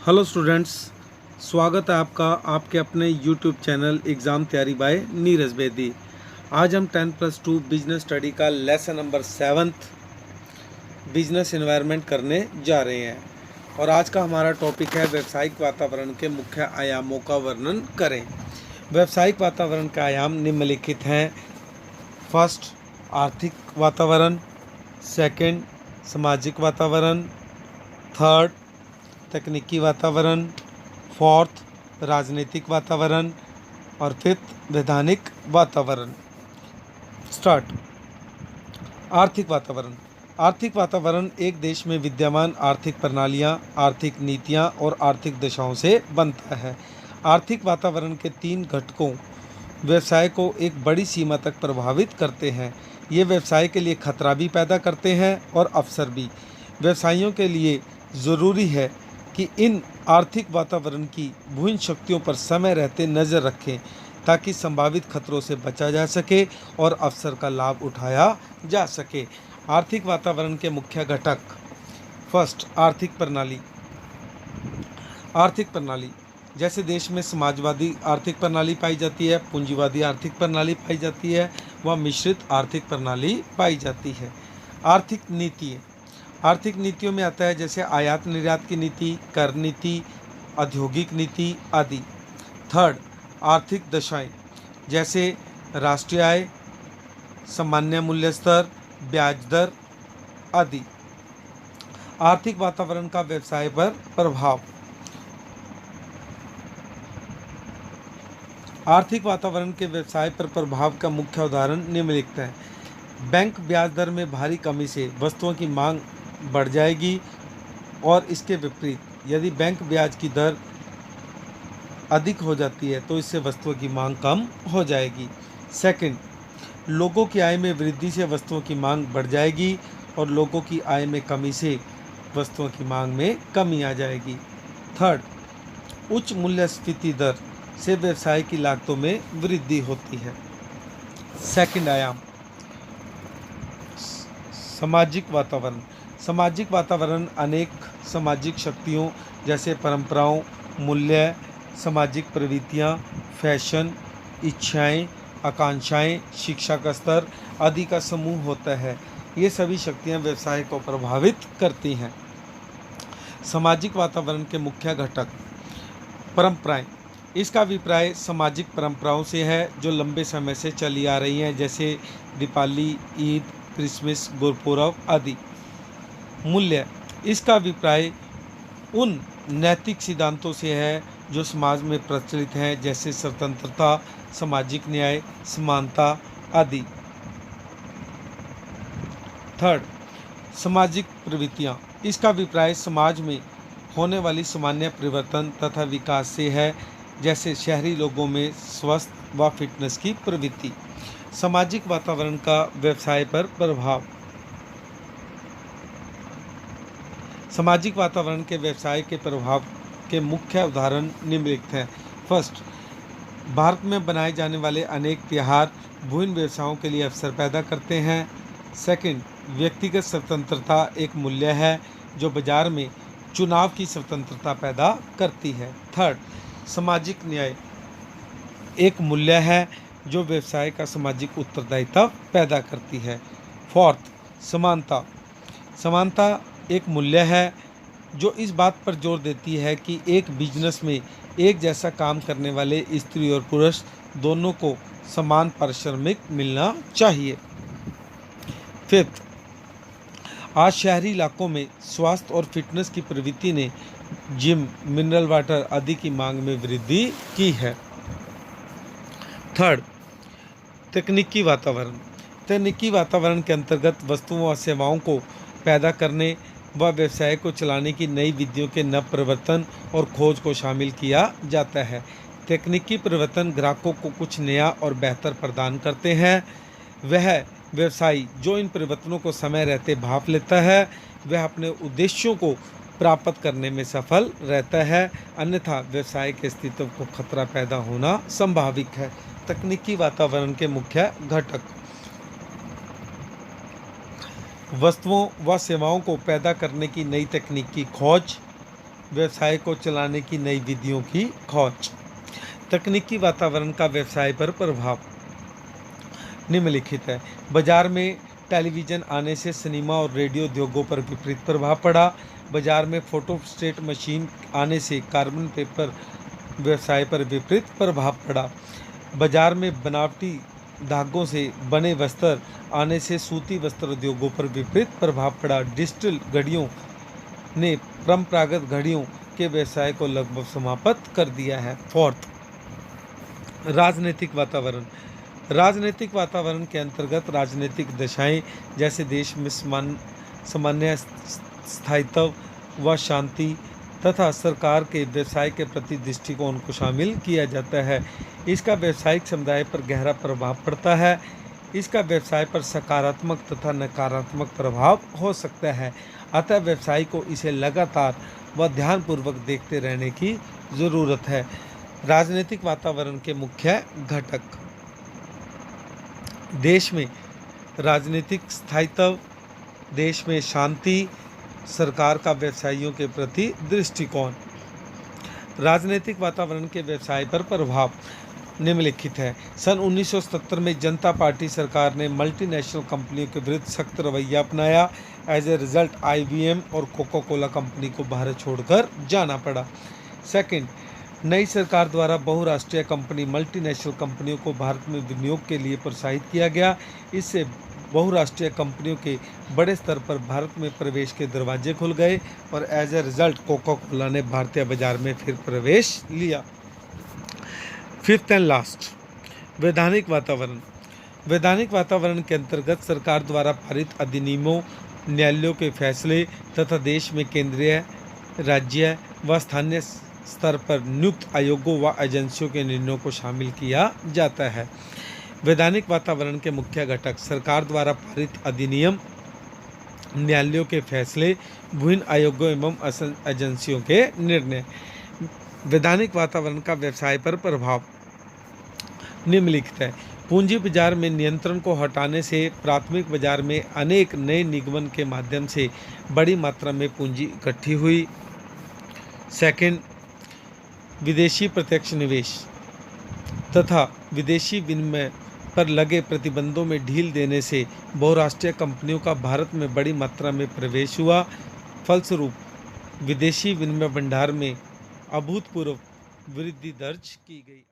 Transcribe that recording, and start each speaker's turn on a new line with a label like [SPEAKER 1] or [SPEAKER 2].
[SPEAKER 1] Hello students, स्वागत है आपका आपके अपने यूट्यूब चैनल एग्ज़ाम तैयारी बाय नीरज बेदी। आज हम 10+2 बिजनेस स्टडी का लेसन नंबर 7 बिजनेस एनवायरनमेंट करने जा रहे हैं। और आज का हमारा टॉपिक है व्यावसायिक वातावरण के मुख्य आयामों का वर्णन करें। व्यावसायिक वातावरण के आयाम निम्नलिखित हैं। फर्स्ट, आर्थिक वातावरण। सेकंड, सामाजिक वातावरण। थर्ड, तकनीकी वातावरण। फोर्थ, राजनीतिक वातावरण। और फिफ्थ, वैधानिक वातावरण। स्टार्ट। आर्थिक वातावरण। आर्थिक वातावरण एक देश में विद्यमान आर्थिक प्रणालियां, आर्थिक नीतियां और आर्थिक दशाओं से बनता है। आर्थिक वातावरण के तीन घटकों व्यवसाय को एक बड़ी सीमा तक प्रभावित करते हैं। ये व्यवसाय के लिए खतरा भी पैदा करते हैं और अवसर भी। व्यवसायियों के लिए ज़रूरी है कि इन आर्थिक वातावरण की विभिन्न शक्तियों पर समय रहते नज़र रखें ताकि संभावित खतरों से बचा जा सके और अवसर का लाभ उठाया जा सके। आर्थिक वातावरण के मुख्य घटक। फर्स्ट, आर्थिक प्रणाली। आर्थिक प्रणाली जैसे देश में समाजवादी आर्थिक प्रणाली पाई जाती है, पूंजीवादी आर्थिक प्रणाली पाई जाती है, व मिश्रित आर्थिक प्रणाली पाई जाती है। आर्थिक नीति। आर्थिक नीतियों में आता है जैसे आयात निर्यात की नीति, कर नीति, औद्योगिक नीति आदि। थर्ड, आर्थिक दशाएं जैसे राष्ट्रीय आय, सामान्य मूल्य स्तर, ब्याज दर आदि। आर्थिक वातावरण का व्यवसाय पर प्रभाव। आर्थिक वातावरण के व्यवसाय पर प्रभाव का मुख्य उदाहरण निम्नलिखित है। बैंक ब्याज दर में भारी कमी से वस्तुओं की मांग बढ़ जाएगी और इसके विपरीत यदि बैंक ब्याज की दर अधिक हो जाती है तो इससे वस्तुओं की मांग कम हो जाएगी। सेकंड, लोगों की आय में वृद्धि से वस्तुओं की मांग बढ़ जाएगी और लोगों की आय में कमी से वस्तुओं की मांग में कमी आ जाएगी। थर्ड, उच्च मूल्यस्फीति दर से व्यवसाय की लागतों में वृद्धि होती है। सेकंड आयाम, सामाजिक वातावरण। सामाजिक वातावरण अनेक सामाजिक शक्तियों जैसे परंपराओं, मूल्य, सामाजिक प्रवृत्तियां, फैशन, इच्छाएं, आकांक्षाएं, शिक्षा का स्तर आदि का समूह होता है। ये सभी शक्तियां व्यवसाय को प्रभावित करती हैं। सामाजिक वातावरण के मुख्य घटक। परंपराएं। इसका अभिप्राय सामाजिक परंपराओं से है जो लंबे समय से चली आ रही हैं, जैसे दीपावली, ईद, क्रिसमस, गुरपूर्व आदि। मूल्य। इसका अभिप्राय उन नैतिक सिद्धांतों से है जो समाज में प्रचलित हैं, जैसे स्वतंत्रता, सामाजिक न्याय, समानता आदि। थर्ड, सामाजिक प्रवृत्तियाँ। इसका अभिप्राय समाज में होने वाली सामान्य परिवर्तन तथा विकास से है, जैसे शहरी लोगों में स्वस्थ व फिटनेस की प्रवृत्ति। सामाजिक वातावरण का व्यवसाय पर प्रभाव। सामाजिक वातावरण के व्यवसाय के प्रभाव के मुख्य उदाहरण निम्नलिखित हैं। फर्स्ट, भारत में बनाए जाने वाले अनेक त्योहार विभिन्न व्यवसायों के लिए अवसर पैदा करते हैं। सेकंड, व्यक्तिगत स्वतंत्रता एक मूल्य है जो बाजार में चुनाव की स्वतंत्रता पैदा करती है। थर्ड, सामाजिक न्याय एक मूल्य है जो व्यवसाय का सामाजिक उत्तरदायित्व पैदा करती है। फोर्थ, समानता। समानता एक मूल्य है जो इस बात पर जोर देती है कि एक बिजनेस में एक जैसा काम करने वाले स्त्री और पुरुष दोनों को समान पारिश्रमिक मिलना चाहिए। फिफ्थ, आज शहरी इलाकों में स्वास्थ्य और फिटनेस की प्रवृत्ति ने जिम, मिनरल वाटर आदि की मांग में वृद्धि की है। थर्ड, तकनीकी वातावरण। तकनीकी वातावरण के अंतर्गत वस्तुओं और सेवाओं को पैदा करने व व्यवसाय को चलाने की नई विधियों के नव प्रवर्तन और खोज को शामिल किया जाता है। तकनीकी परिवर्तन ग्राहकों को कुछ नया और बेहतर प्रदान करते हैं। वह व्यवसायी जो इन परिवर्तनों को समय रहते भांप लेता है वह अपने उद्देश्यों को प्राप्त करने में सफल रहता है, अन्यथा व्यवसाय के अस्तित्व को खतरा पैदा होना संभावित है। तकनीकी वातावरण के मुख्य घटक। वस्तुओं व सेवाओं को पैदा करने की नई तकनीक की खोज, व्यवसाय को चलाने की नई विधियों की खोज। तकनीकी वातावरण का व्यवसाय पर प्रभाव निम्नलिखित है। बाजार में टेलीविज़न आने से सिनेमा और रेडियो उद्योगों पर विपरीत प्रभाव पड़ा। बाजार में फोटोस्टेट मशीन आने से कार्बन पेपर व्यवसाय पर विपरीत प्रभाव पड़ा। बाजार में बनावटी धागों से बने वस्त्र आने से सूती वस्त्र उद्योगों पर विपरीत प्रभाव पड़ा। डिजिटल घड़ियों ने परंपरागत घड़ियों के व्यवसाय को लगभग समाप्त कर दिया है। फोर्थ, राजनीतिक वातावरण। राजनीतिक वातावरण के अंतर्गत राजनीतिक दशाएं जैसे देश में सामान्य स्थायित्व व शांति तथा सरकार के व्यवसाय के प्रति दृष्टिकोण को शामिल किया जाता है। इसका व्यावसायिक समुदाय पर गहरा प्रभाव पड़ता है। इसका व्यवसाय पर सकारात्मक तथा नकारात्मक प्रभाव हो सकता है, अतः व्यवसायी को इसे लगातार व ध्यानपूर्वक देखते रहने की ज़रूरत है। राजनीतिक वातावरण के मुख्य घटक। देश में राजनीतिक स्थायित्व, देश में शांति, सरकार का व्यवसायियों के प्रति दृष्टिकोण। राजनीतिक वातावरण के व्यवसाय पर प्रभाव निम्नलिखित है। सन 1977 में जनता पार्टी सरकार ने मल्टीनेशनल कंपनियों के विरुद्ध सख्त रवैया अपनाया। एज ए रिजल्ट IBM और कोका कोला कंपनी को भारत छोड़कर जाना पड़ा। सेकंड, नई सरकार द्वारा बहुराष्ट्रीय कंपनी मल्टीनेशनल कंपनियों को भारत में विनियोग के लिए प्रोत्साहित किया गया। इससे बहुराष्ट्रीय कंपनियों के बड़े स्तर पर भारत में प्रवेश के दरवाजे खुल गए और as a result Coca Cola ने भारतीय बाजार में फिर प्रवेश लिया। फिफ्थ एंड लास्ट, वैधानिक वातावरण। वैधानिक वातावरण के अंतर्गत सरकार द्वारा पारित अधिनियमों, न्यायालयों के फैसले तथा देश में केंद्रीय, राज्य व स्थानीय स्तर पर नियुक्त आयोगों व एजेंसियों के निर्णयों को शामिल किया जाता है। वैधानिक वातावरण के मुख्य घटक। सरकार द्वारा पारित अधिनियम, न्यायालयों के फैसले, विभिन्न आयोगों एवं एजेंसियों के निर्णय। वैधानिक वातावरण का व्यवसाय पर प्रभाव निम्नलिखित है। पूंजी बाजार में नियंत्रण को हटाने से प्राथमिक बाजार में अनेक नए निगमन के माध्यम से बड़ी मात्रा में पूंजी इकट्ठी हुई। सेकंड, विदेशी प्रत्यक्ष निवेश तथा विदेशी विनिमय पर लगे प्रतिबंधों में ढील देने से बहुराष्ट्रीय कंपनियों का भारत में बड़ी मात्रा में प्रवेश हुआ। फलस्वरूप विदेशी विनिमय भंडार में अभूतपूर्व वृद्धि दर्ज की गई।